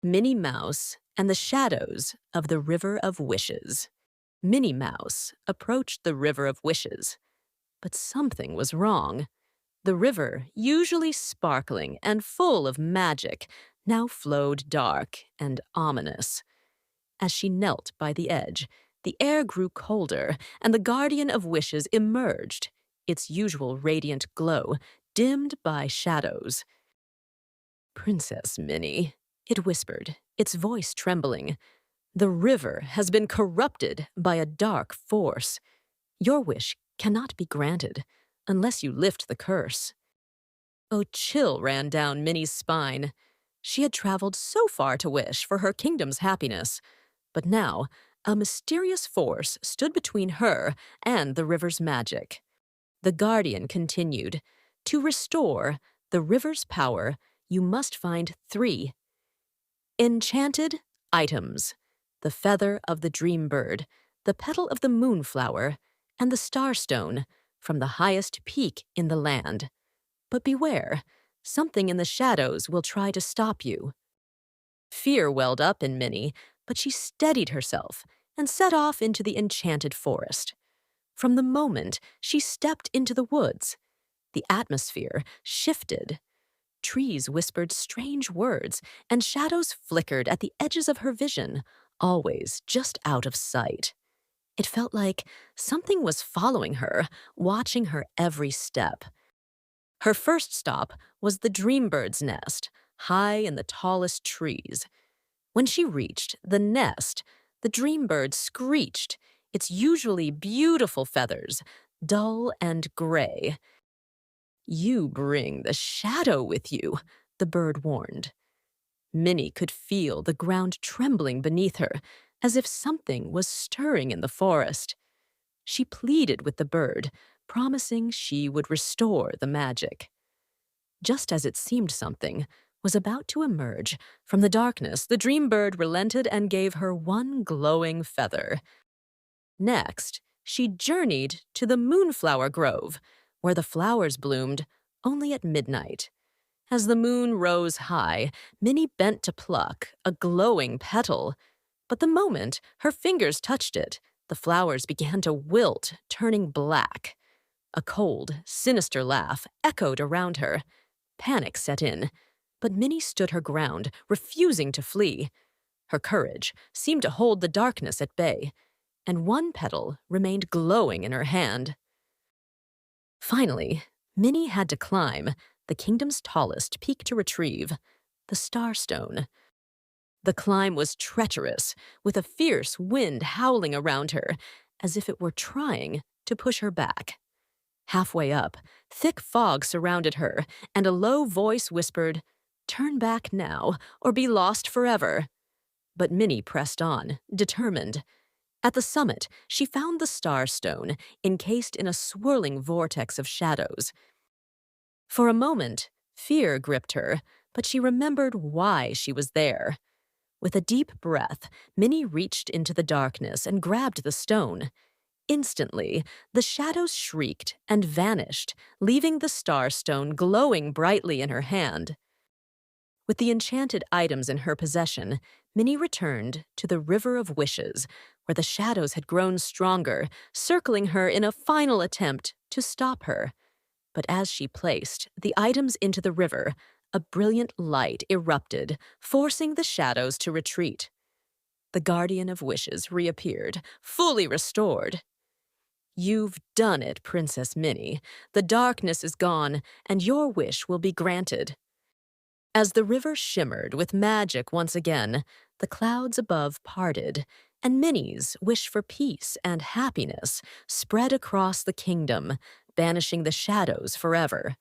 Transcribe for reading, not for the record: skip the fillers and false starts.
Minnie Mouse and the Shadows of the River of Wishes. Minnie Mouse approached the River of Wishes, but something was wrong. The river, usually sparkling and full of magic, now flowed dark and ominous. As she knelt by the edge, the air grew colder, and the Guardian of Wishes emerged, its usual radiant glow dimmed by shadows. "Princess Minnie," it whispered, its voice trembling, "the river has been corrupted by a dark force. Your wish cannot be granted unless you lift the curse." A chill ran down Minnie's spine. She had traveled so far to wish for her kingdom's happiness, but now a mysterious force stood between her and the river's magic. The Guardian continued, "To restore the river's power, you must find 3 enchanted items: the feather of the Dreambird, the petal of the Moonflower, and the Starstone from the highest peak in the land. But beware, something in the shadows will try to stop you." Fear welled up in Minnie, but she steadied herself and set off into the enchanted forest. From the moment she stepped into the woods, the atmosphere shifted. Trees whispered strange words, and shadows flickered at the edges of her vision, always just out of sight. It felt like something was following her, watching her every step. Her first stop was the Dreambird's nest, high in the tallest trees. When she reached the nest, the Dreambird screeched, its usually beautiful feathers dull and gray. "You bring the shadow with you," the bird warned. Minnie could feel the ground trembling beneath her, as if something was stirring in the forest. She pleaded with the bird, promising she would restore the magic. Just as it seemed something was about to emerge from the darkness, the Dreambird relented and gave her one glowing feather. Next, she journeyed to the Moonflower Grove, where the flowers bloomed only at midnight. As the moon rose high, Minnie bent to pluck a glowing petal. But the moment her fingers touched it, the flowers began to wilt, turning black. A cold, sinister laugh echoed around her. Panic set in, but Minnie stood her ground, refusing to flee. Her courage seemed to hold the darkness at bay, and one petal remained glowing in her hand. Finally, Minnie had to climb the kingdom's tallest peak to retrieve the Starstone. The climb was treacherous, with a fierce wind howling around her, as if it were trying to push her back. Halfway up, thick fog surrounded her, and a low voice whispered, "Turn back now, or be lost forever." But Minnie pressed on, determined. At the summit, she found the Starstone, encased in a swirling vortex of shadows. For a moment, fear gripped her, but she remembered why she was there. With a deep breath, Minnie reached into the darkness and grabbed the stone. Instantly, the shadows shrieked and vanished, leaving the Starstone glowing brightly in her hand. With the enchanted items in her possession, Minnie returned to the River of Wishes, where the shadows had grown stronger, circling her in a final attempt to stop her. But as she placed the items into the river, a brilliant light erupted, forcing the shadows to retreat. The Guardian of Wishes reappeared, fully restored. "You've done it, Princess Minnie. The darkness is gone, and your wish will be granted." As the river shimmered with magic once again, the clouds above parted, and Minnie's wish for peace and happiness spread across the kingdom, banishing the shadows forever.